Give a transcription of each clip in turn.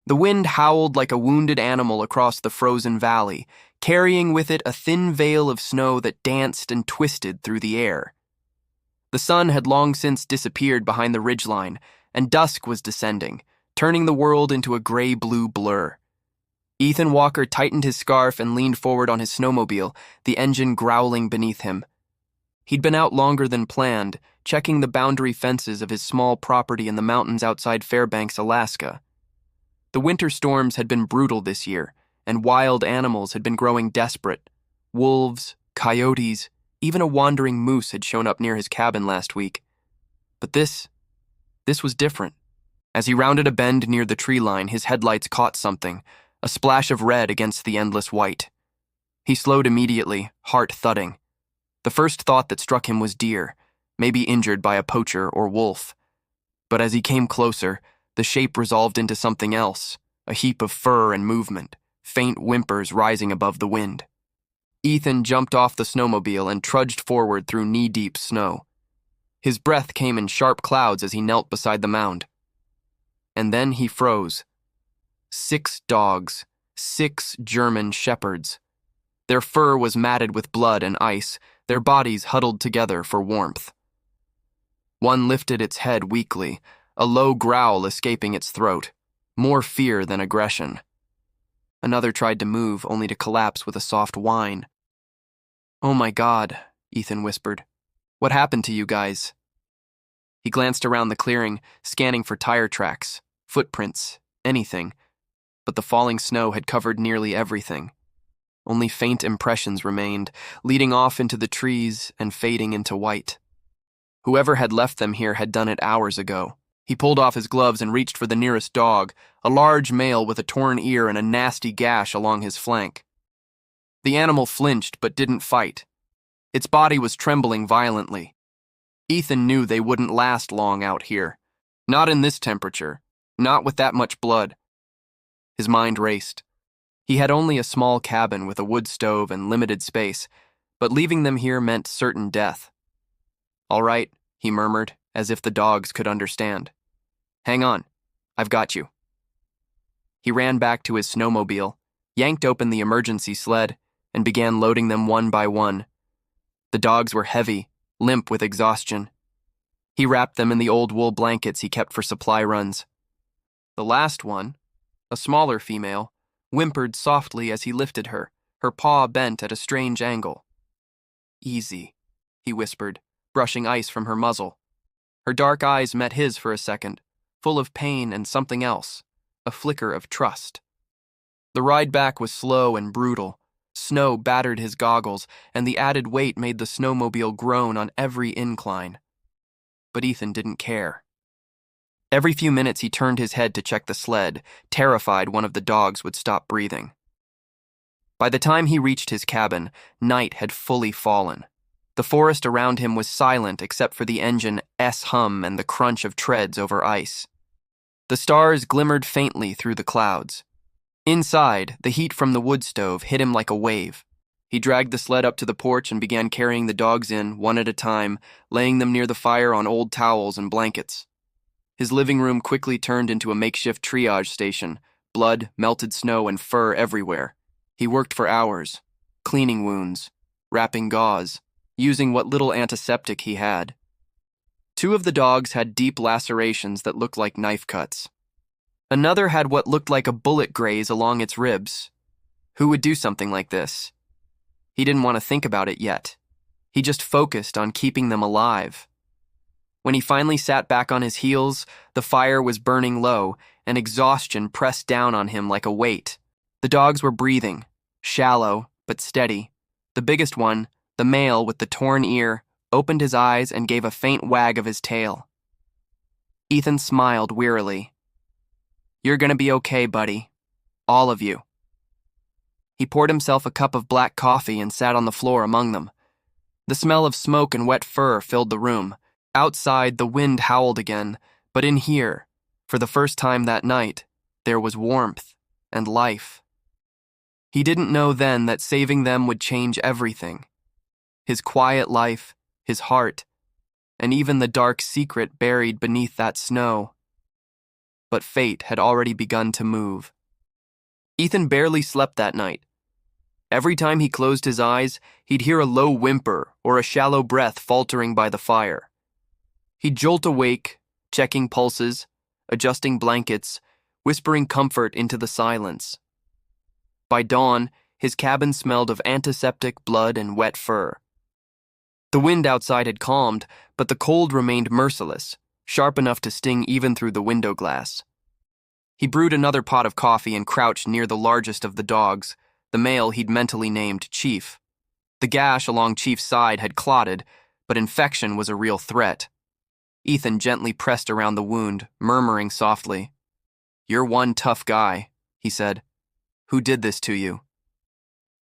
The wind howled like a wounded animal across the frozen valley, carrying with it a thin veil of snow that danced and twisted through the air. The sun had long since disappeared behind the ridgeline, and dusk was descending, turning the world into a gray-blue blur. Ethan Walker tightened his scarf and leaned forward on his snowmobile, the engine growling beneath him. He'd been out longer than planned, checking the boundary fences of his small property in the mountains outside Fairbanks, Alaska. The winter storms had been brutal this year, and wild animals had been growing desperate. Wolves, coyotes, even a wandering moose had shown up near his cabin last week. But this was different. As he rounded a bend near the tree line, his headlights caught something, a splash of red against the endless white. He slowed immediately, heart thudding. The first thought that struck him was deer, maybe injured by a poacher or wolf. But as he came closer, the shape resolved into something else, a heap of fur and movement, faint whimpers rising above the wind. Ethan jumped off the snowmobile and trudged forward through knee-deep snow. His breath came in sharp clouds as he knelt beside the mound. And then he froze. 6 dogs, 6 German shepherds. Their fur was matted with blood and ice, their bodies huddled together for warmth. One lifted its head weakly, a low growl escaping its throat, more fear than aggression. Another tried to move, only to collapse with a soft whine. "Oh my God," Ethan whispered. "What happened to you guys?" He glanced around the clearing, scanning for tire tracks, footprints, anything, but the falling snow had covered nearly everything. Only faint impressions remained, leading off into the trees and fading into white. Whoever had left them here had done it hours ago. He pulled off his gloves and reached for the nearest dog, a large male with a torn ear and a nasty gash along his flank. The animal flinched but didn't fight. Its body was trembling violently. Ethan knew they wouldn't last long out here. Not in this temperature, not with that much blood. His mind raced. He had only a small cabin with a wood stove and limited space, but leaving them here meant certain death. "All right," he murmured, as if the dogs could understand. "Hang on, I've got you." He ran back to his snowmobile, yanked open the emergency sled, and began loading them one by one. The dogs were heavy, limp with exhaustion. He wrapped them in the old wool blankets he kept for supply runs. The last one, a smaller female, whimpered softly as he lifted her, her paw bent at a strange angle. "Easy," he whispered, brushing ice from her muzzle. Her dark eyes met his for a second, full of pain and something else, a flicker of trust. The ride back was slow and brutal. Snow battered his goggles, and the added weight made the snowmobile groan on every incline. But Ethan didn't care. Every few minutes he turned his head to check the sled, terrified one of the dogs would stop breathing. By the time he reached his cabin, night had fully fallen. The forest around him was silent except for the engine's hum and the crunch of treads over ice. The stars glimmered faintly through the clouds. Inside, the heat from the wood stove hit him like a wave. He dragged the sled up to the porch and began carrying the dogs in, one at a time, laying them near the fire on old towels and blankets. His living room quickly turned into a makeshift triage station, blood, melted snow, and fur everywhere. He worked for hours, cleaning wounds, wrapping gauze, using what little antiseptic he had. 2 of the dogs had deep lacerations that looked like knife cuts. Another had what looked like a bullet graze along its ribs. Who would do something like this? He didn't want to think about it yet. He just focused on keeping them alive. When he finally sat back on his heels, the fire was burning low, and exhaustion pressed down on him like a weight. The dogs were breathing, shallow but steady. The biggest one, the male with the torn ear, opened his eyes and gave a faint wag of his tail. Ethan smiled wearily. "You're gonna be okay, buddy. All of you." He poured himself a cup of black coffee and sat on the floor among them. The smell of smoke and wet fur filled the room. Outside, the wind howled again, but in here, for the first time that night, there was warmth and life. He didn't know then that saving them would change everything. His quiet life, his heart, and even the dark secret buried beneath that snow. but fate had already begun to move. Ethan barely slept that night. Every time he closed his eyes, he'd hear a low whimper or a shallow breath faltering by the fire. He'd jolt awake, checking pulses, adjusting blankets, whispering comfort into the silence. By dawn, his cabin smelled of antiseptic, blood, and wet fur. The wind outside had calmed, but the cold remained merciless, sharp enough to sting even through the window glass. He brewed another pot of coffee and crouched near the largest of the dogs, the male he'd mentally named Chief. The gash along Chief's side had clotted, but infection was a real threat. Ethan gently pressed around the wound, murmuring softly. "You're one tough guy," he said. "Who did this to you?"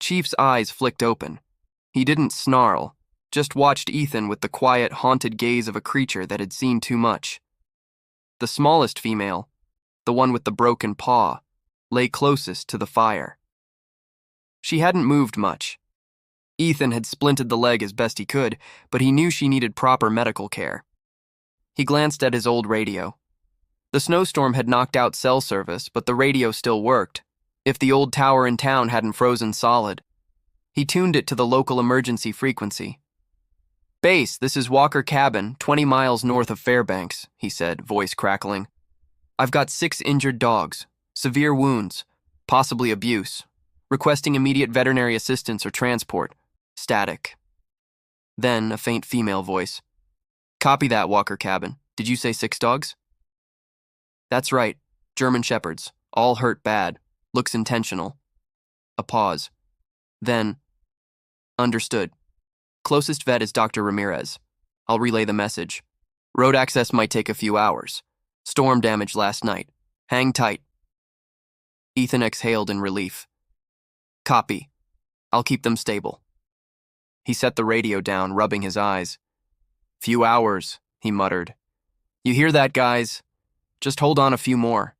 Chief's eyes flicked open. He didn't snarl, just watched Ethan with the quiet, haunted gaze of a creature that had seen too much. The smallest female, the one with the broken paw, lay closest to the fire. She hadn't moved much. Ethan had splinted the leg as best he could, but he knew she needed proper medical care. He glanced at his old radio. The snowstorm had knocked out cell service, but the radio still worked, if the old tower in town hadn't frozen solid. He tuned it to the local emergency frequency. "Base, this is Walker Cabin, 20 miles north of Fairbanks," he said, voice crackling. "I've got 6 injured dogs, severe wounds, possibly abuse, requesting immediate veterinary assistance or transport. Static." Then a faint female voice. "Copy that, Walker Cabin. Did you say 6 dogs?" "That's right. German Shepherds. All hurt bad. Looks intentional." A pause. Then, "Understood. Closest vet is Dr. Ramirez. I'll relay the message. Road access might take a few hours. Storm damage last night. Hang tight." Ethan exhaled in relief. "Copy. I'll keep them stable." He set the radio down, rubbing his eyes. "Few hours," he muttered. "You hear that, guys? Just hold on a few more."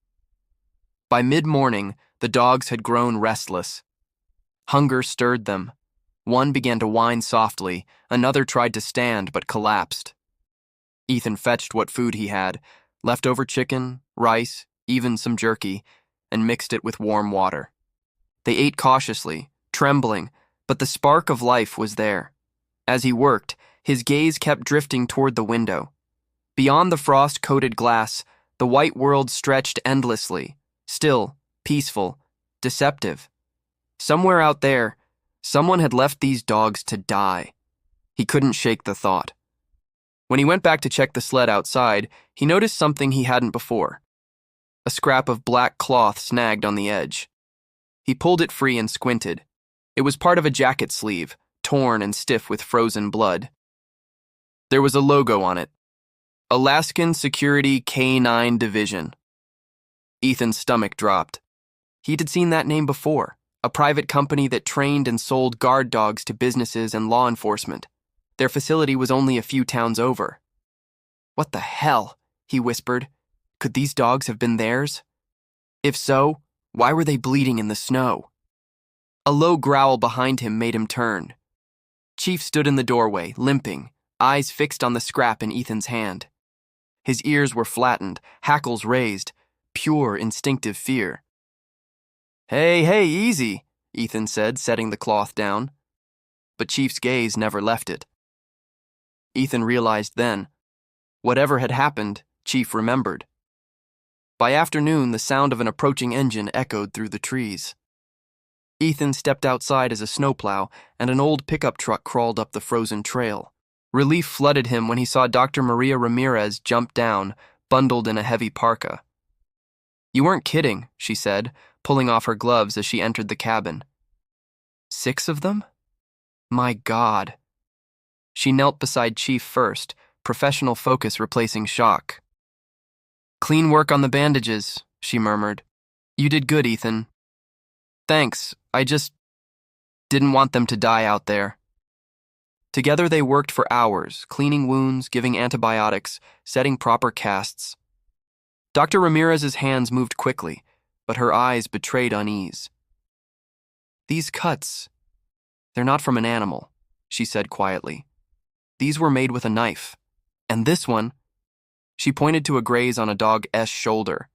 By mid-morning, the dogs had grown restless. Hunger stirred them. One began to whine softly, another tried to stand but collapsed. Ethan fetched what food he had, leftover chicken, rice, even some jerky, and mixed it with warm water. They ate cautiously, trembling, but the spark of life was there. As he worked, his gaze kept drifting toward the window. Beyond the frost-coated glass, the white world stretched endlessly, still, peaceful, deceptive. Somewhere out there, someone had left these dogs to die. He couldn't shake the thought. When he went back to check the sled outside, he noticed something he hadn't before. A scrap of black cloth snagged on the edge. He pulled it free and squinted. It was part of a jacket sleeve, torn and stiff with frozen blood. There was a logo on it. Alaskan Security K-9 Division. Ethan's stomach dropped. He'd seen that name before, a private company that trained and sold guard dogs to businesses and law enforcement. Their facility was only a few towns over. "What the hell?" he whispered. "Could these dogs have been theirs? If so, why were they bleeding in the snow?" A low growl behind him made him turn. Chief stood in the doorway, limping, eyes fixed on the scrap in Ethan's hand. His ears were flattened, hackles raised, pure instinctive fear. Hey, easy," Ethan said, setting the cloth down. But Chief's gaze never left it. Ethan realized then, whatever had happened, Chief remembered. By afternoon, the sound of an approaching engine echoed through the trees. Ethan stepped outside as a snowplow, and an old pickup truck crawled up the frozen trail. Relief flooded him when he saw Dr. Maria Ramirez jump down, bundled in a heavy parka. "You weren't kidding," she said, pulling off her gloves as she entered the cabin. 6 of them? My God. She knelt beside Chief first, professional focus replacing shock. "Clean work on the bandages," she murmured. "You did good, Ethan." "Thanks, I just didn't want them to die out there." Together they worked for hours, cleaning wounds, giving antibiotics, setting proper casts. Dr. Ramirez's hands moved quickly, but her eyes betrayed unease. "These cuts, they're not from an animal," she said quietly. "These were made with a knife. And this one," she pointed to a graze on a dog's shoulder,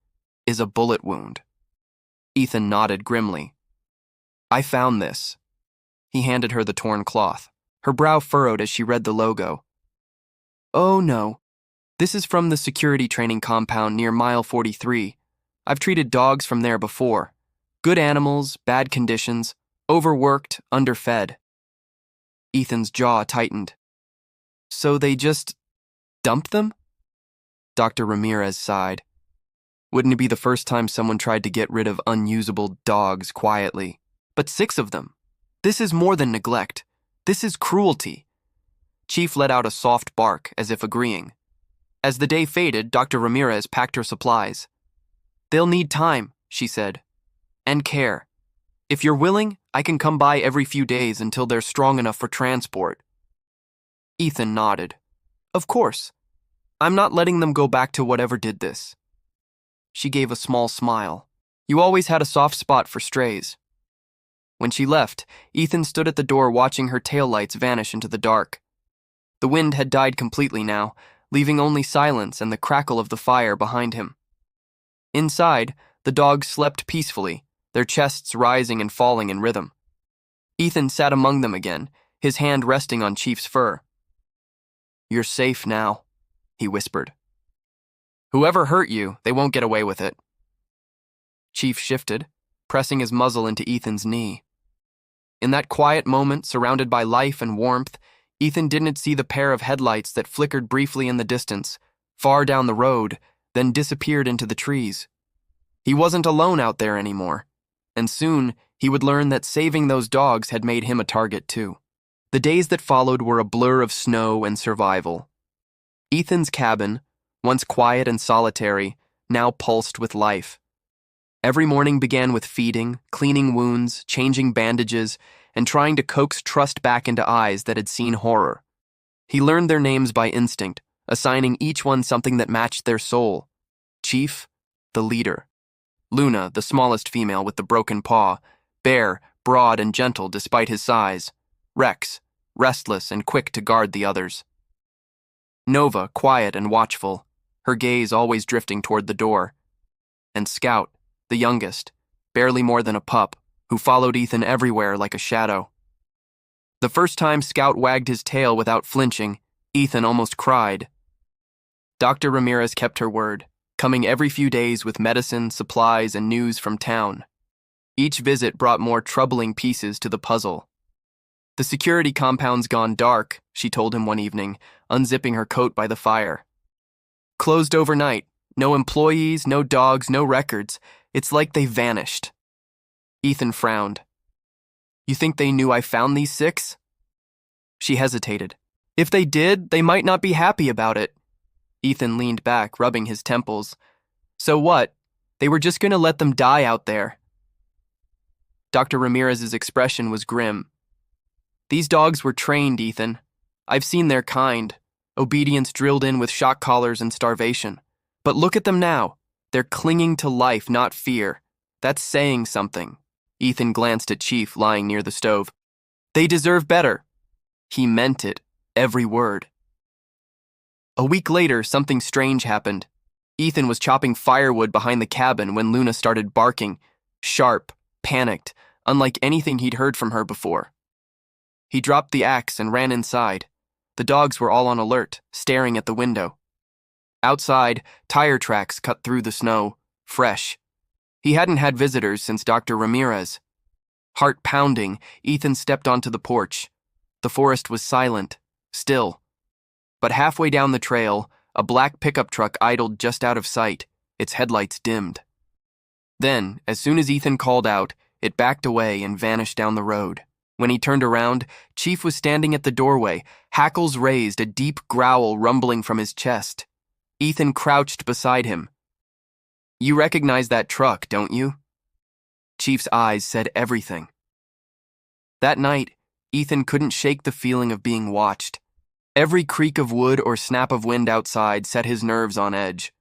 is a bullet wound. Ethan nodded grimly. I found this. He handed her the torn cloth. Her brow furrowed as she read the logo. Oh no. This is from the security training compound near mile 43. I've treated dogs from there before. Good animals, bad conditions, overworked, underfed. Ethan's jaw tightened. So they just dumped them? Dr. Ramirez sighed. Wouldn't it be the first time someone tried to get rid of unusable dogs quietly? But 6 of them. This is more than neglect. This is cruelty. Chief let out a soft bark, as if agreeing. As the day faded, Dr. Ramirez packed her supplies. They'll need time, she said, and care. If you're willing, I can come by every few days until they're strong enough for transport. Ethan nodded. Of course. I'm not letting them go back to whatever did this. She gave a small smile. You always had a soft spot for strays. When she left, Ethan stood at the door watching her taillights vanish into the dark. The wind had died completely now, leaving only silence and the crackle of the fire behind him. Inside, the dogs slept peacefully, their chests rising and falling in rhythm. Ethan sat among them again, his hand resting on Chief's fur. You're safe now, he whispered. Whoever hurt you, they won't get away with it. Chief shifted, pressing his muzzle into Ethan's knee. In that quiet moment, surrounded by life and warmth, Ethan didn't see the pair of headlights that flickered briefly in the distance, far down the road, then disappeared into the trees. He wasn't alone out there anymore, and soon he would learn that saving those dogs had made him a target too. The days that followed were a blur of snow and survival. Ethan's cabin, once quiet and solitary, now pulsed with life. Every morning began with feeding, cleaning wounds, changing bandages, and trying to coax trust back into eyes that had seen horror. He learned their names by instinct, assigning each one something that matched their soul. Chief, the leader. Luna, the smallest female with the broken paw. Bear, broad and gentle despite his size. Rex, restless and quick to guard the others. Nova, quiet and watchful, her gaze always drifting toward the door. And Scout, the youngest, barely more than a pup, who followed Ethan everywhere like a shadow. The first time Scout wagged his tail without flinching, Ethan almost cried. Dr. Ramirez kept her word, coming every few days with medicine, supplies, and news from town. Each visit brought more troubling pieces to the puzzle. The security compound's gone dark, she told him one evening, unzipping her coat by the fire. Closed overnight. No employees, no dogs, no records. It's like they vanished. Ethan frowned. You think they knew I found these 6? She hesitated. If they did, they might not be happy about it. Ethan leaned back, rubbing his temples. So what? They were just going to let them die out there. Dr. Ramirez's expression was grim. These dogs were trained, Ethan. I've seen their kind. Obedience drilled in with shock collars and starvation. But look at them now. They're clinging to life, not fear. That's saying something. Ethan glanced at Chief lying near the stove. They deserve better. He meant it, every word. A week later, something strange happened. Ethan was chopping firewood behind the cabin when Luna started barking, sharp, panicked, unlike anything he'd heard from her before. He dropped the axe and ran inside. The dogs were all on alert, staring at the window. Outside, tire tracks cut through the snow, fresh. He hadn't had visitors since Dr. Ramirez. Heart pounding, Ethan stepped onto the porch. The forest was silent, still. But halfway down the trail, a black pickup truck idled just out of sight, its headlights dimmed. Then, as soon as Ethan called out, it backed away and vanished down the road. When he turned around, Chief was standing at the doorway, hackles raised, a deep growl rumbling from his chest. Ethan crouched beside him. You recognize that truck, don't you? Chief's eyes said everything. That night, Ethan couldn't shake the feeling of being watched. Every creak of wood or snap of wind outside set his nerves on edge.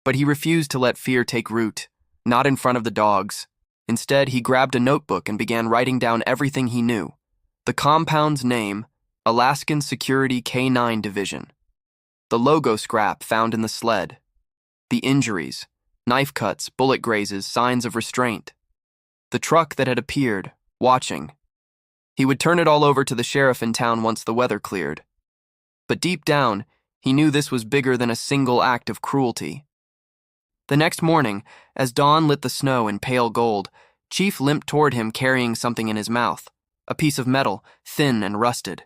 But he refused to let fear take root, not in front of the dogs. Instead, he grabbed a notebook and began writing down everything he knew. The compound's name, Alaskan Security K-9 Division. The logo scrap found in the sled. The injuries, Knife cuts, bullet grazes, signs of restraint. The truck that had appeared, watching. He would turn it all over to the sheriff in town once the weather cleared. But deep down, he knew this was bigger than a single act of cruelty. The next morning, as dawn lit the snow in pale gold, Chief limped toward him carrying something in his mouth, a piece of metal, thin and rusted.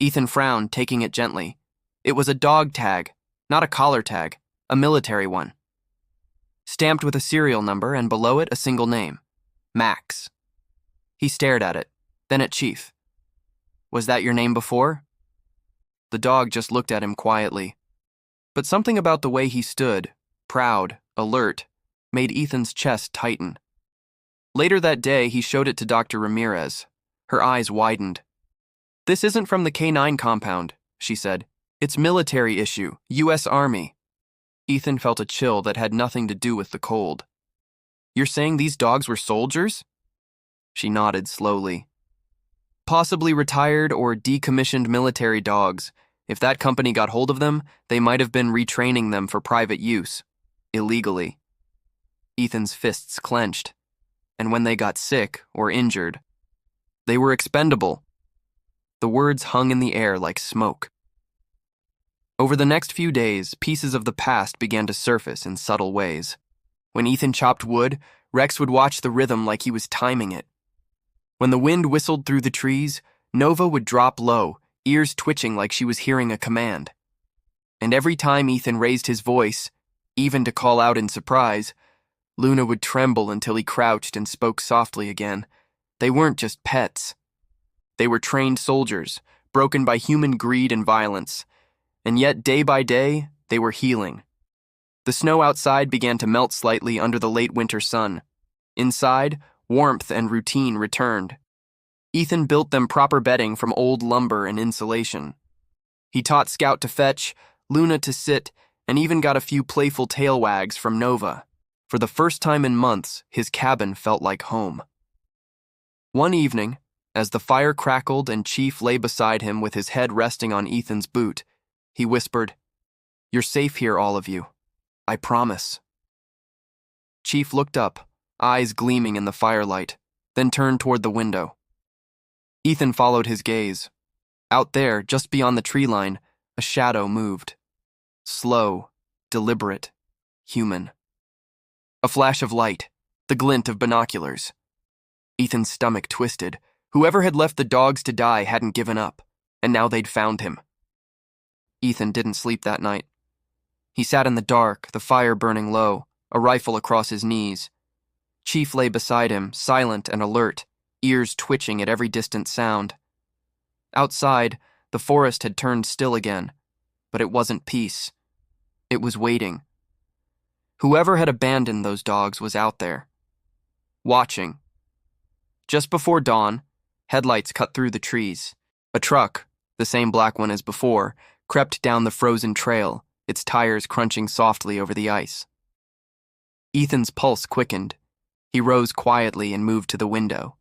Ethan frowned, taking it gently. It was a dog tag, not a collar tag, a military one. Stamped with a serial number and below it a single name, Max. He stared at it, then at Chief. "Was that your name before?" The dog just looked at him quietly. But something about the way he stood, proud, alert, made Ethan's chest tighten. Later that day, he showed it to Dr. Ramirez. Her eyes widened. "This isn't from the K9 compound," she said. "It's military issue, U.S. Army." Ethan felt a chill that had nothing to do with the cold. "You're saying these dogs were soldiers?" She nodded slowly. "Possibly retired or decommissioned military dogs. If that company got hold of them, they might have been retraining them for private use. Illegally." Ethan's fists clenched. "And when they got sick or injured, they were expendable." The words hung in the air like smoke. Over the next few days, pieces of the past began to surface in subtle ways. When Ethan chopped wood, Rex would watch the rhythm like he was timing it. When the wind whistled through the trees, Nova would drop low, ears twitching like she was hearing a command. And every time Ethan raised his voice, even to call out in surprise, Luna would tremble until he crouched and spoke softly again. They weren't just pets. They were trained soldiers, broken by human greed and violence. And yet, day by day, they were healing. The snow outside began to melt slightly under the late winter sun. Inside, warmth and routine returned. Ethan built them proper bedding from old lumber and insulation. He taught Scout to fetch, Luna to sit, and even got a few playful tail wags from Nova. For the first time in months, his cabin felt like home. One evening, as the fire crackled and Chief lay beside him with his head resting on Ethan's boot, he whispered, "You're safe here, all of you. I promise." Chief looked up, eyes gleaming in the firelight, then turned toward the window. Ethan followed his gaze. Out there, just beyond the tree line, a shadow moved. Slow, deliberate, human. A flash of light, the glint of binoculars. Ethan's stomach twisted. Whoever had left the dogs to die hadn't given up, and now they'd found him. Ethan didn't sleep that night. He sat in the dark, the fire burning low, a rifle across his knees. Chief lay beside him, silent and alert, ears twitching at every distant sound. Outside, the forest had turned still again, but it wasn't peace. It was waiting. Whoever had abandoned those dogs was out there, watching. Just before dawn, headlights cut through the trees. A truck, the same black one as before, crept down the frozen trail, its tires crunching softly over the ice. Ethan's pulse quickened. He rose quietly and moved to the window.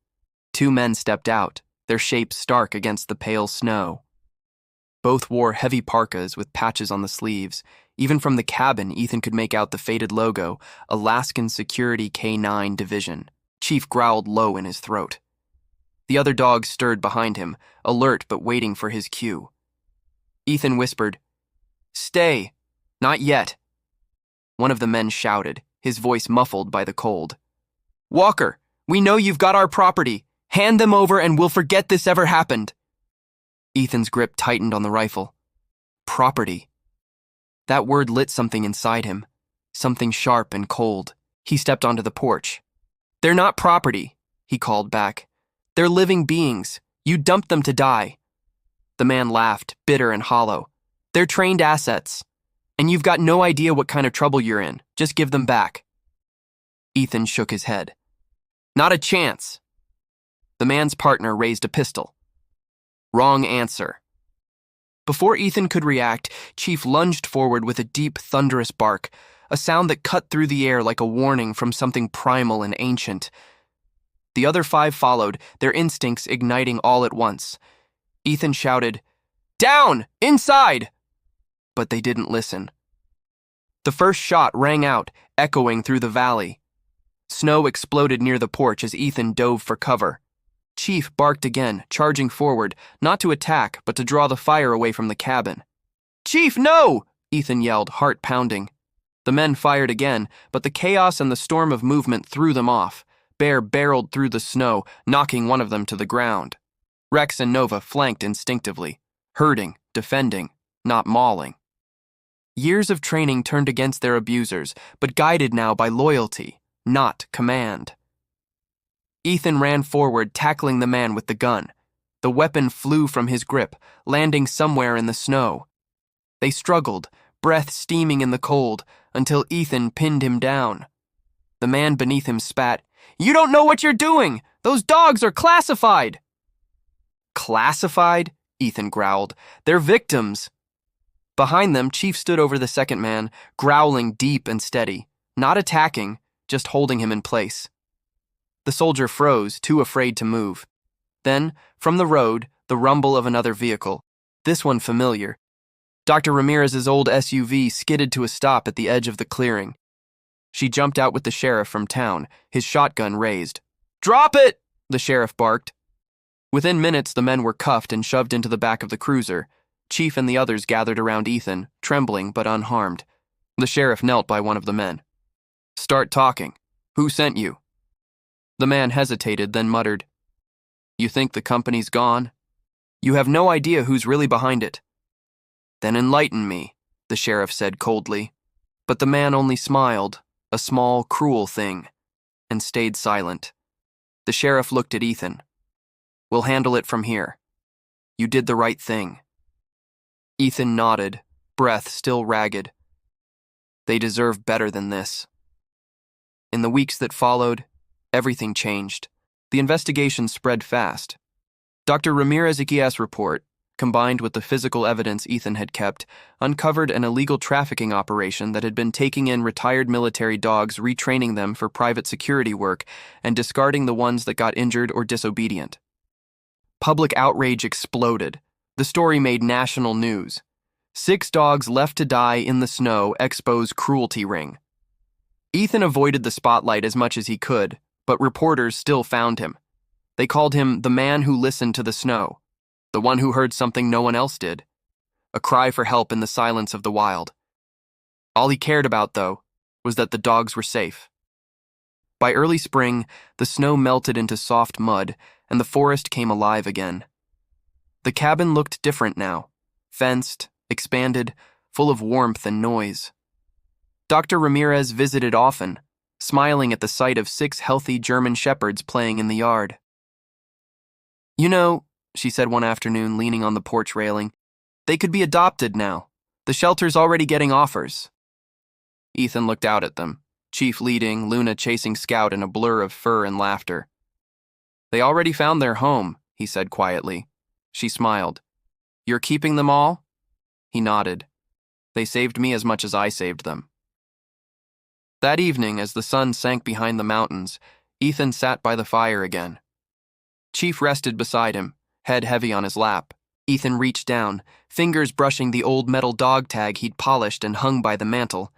Two men stepped out, their shapes stark against the pale snow. Both wore heavy parkas with patches on the sleeves. Even from the cabin, Ethan could make out the faded logo, Alaskan Security K9 Division. Chief growled low in his throat. The other dogs stirred behind him, alert but waiting for his cue. Ethan whispered, "Stay. Not yet." One of the men shouted, his voice muffled by the cold. "Walker, we know you've got our property. Hand them over and we'll forget this ever happened." Ethan's grip tightened on the rifle. Property. That word lit something inside him, something sharp and cold. He stepped onto the porch. "They're not property," he called back. "They're living beings. You dumped them to die." The man laughed, bitter and hollow. "They're trained assets. And you've got no idea what kind of trouble you're in. Just give them back." Ethan shook his head. "Not a chance." The man's partner raised a pistol. Wrong answer. Before Ethan could react, Chief lunged forward with a deep, thunderous bark, a sound that cut through the air like a warning from something primal and ancient. The other 5 followed, their instincts igniting all at once. Ethan shouted, "Down! Inside!" But they didn't listen. The first shot rang out, echoing through the valley. Snow exploded near the porch as Ethan dove for cover. Chief barked again, charging forward, not to attack, but to draw the fire away from the cabin. "Chief, no!" Ethan yelled, heart pounding. The men fired again, but the chaos and the storm of movement threw them off. Bear barreled through the snow, knocking one of them to the ground. Rex and Nova flanked instinctively, herding, defending, not mauling. Years of training turned against their abusers, but guided now by loyalty, not command. Ethan ran forward, tackling the man with the gun. The weapon flew from his grip, landing somewhere in the snow. They struggled, breath steaming in the cold, until Ethan pinned him down. The man beneath him spat, "You don't know what you're doing! Those dogs are classified!" "Classified?" Ethan growled. "They're victims." Behind them, Chief stood over the second man, growling deep and steady, not attacking, just holding him in place. The soldier froze, too afraid to move. Then, from the road, the rumble of another vehicle, this one familiar. Dr. Ramirez's old SUV skidded to a stop at the edge of the clearing. She jumped out with the sheriff from town, his shotgun raised. "Drop it!" the sheriff barked. Within minutes, the men were cuffed and shoved into the back of the cruiser. Chief and the others gathered around Ethan, trembling but unharmed. The sheriff knelt by one of the men. "Start talking. Who sent you?" The man hesitated, then muttered, "You think the company's gone? You have no idea who's really behind it." "Then enlighten me," the sheriff said coldly. But the man only smiled, a small, cruel thing, and stayed silent. The sheriff looked at Ethan. "We'll handle it from here. You did the right thing." Ethan nodded, breath still ragged. They deserve better than this. In the weeks that followed, everything changed. The investigation spread fast. Dr. Ramirez-Iquias' report, combined with the physical evidence Ethan had kept, uncovered an illegal trafficking operation that had been taking in retired military dogs, retraining them for private security work, and discarding the ones that got injured or disobedient. Public outrage exploded. The story made national news. 6 dogs left to die in the snow expose cruelty ring. Ethan avoided the spotlight as much as he could, but reporters still found him. They called him the man who listened to the snow, the one who heard something no one else did, a cry for help in the silence of the wild. All he cared about, though, was that the dogs were safe. By early spring, the snow melted into soft mud, and the forest came alive again. The cabin looked different now, fenced, expanded, full of warmth and noise. Dr. Ramirez visited often, smiling at the sight of 6 healthy German shepherds playing in the yard. "You know," she said one afternoon, leaning on the porch railing, "they could be adopted now. The shelter's already getting offers." Ethan looked out at them, Chief leading, Luna chasing Scout in a blur of fur and laughter. "They already found their home," he said quietly. She smiled. "You're keeping them all?" He nodded. "They saved me as much as I saved them." That evening, as the sun sank behind the mountains, Ethan sat by the fire again. Chief rested beside him, head heavy on his lap. Ethan reached down, fingers brushing the old metal dog tag he'd polished and hung by the mantel.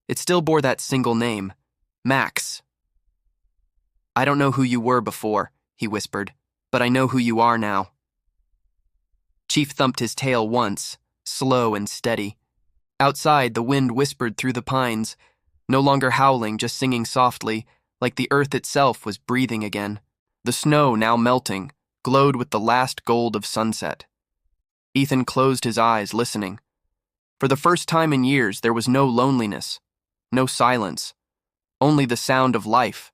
It still bore that single name, Max. "I don't know who you were before," he whispered, "but I know who you are now." Chief thumped his tail once, slow and steady. Outside, the wind whispered through the pines, no longer howling, just singing softly, like the earth itself was breathing again. The snow, now melting, glowed with the last gold of sunset. Ethan closed his eyes, listening. For the first time in years, there was no loneliness, no silence, only the sound of life.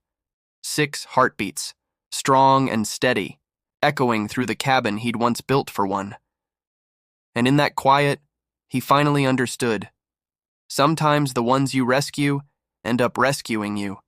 6 heartbeats, strong and steady, echoing through the cabin he'd once built for one. And in that quiet, he finally understood. Sometimes the ones you rescue end up rescuing you.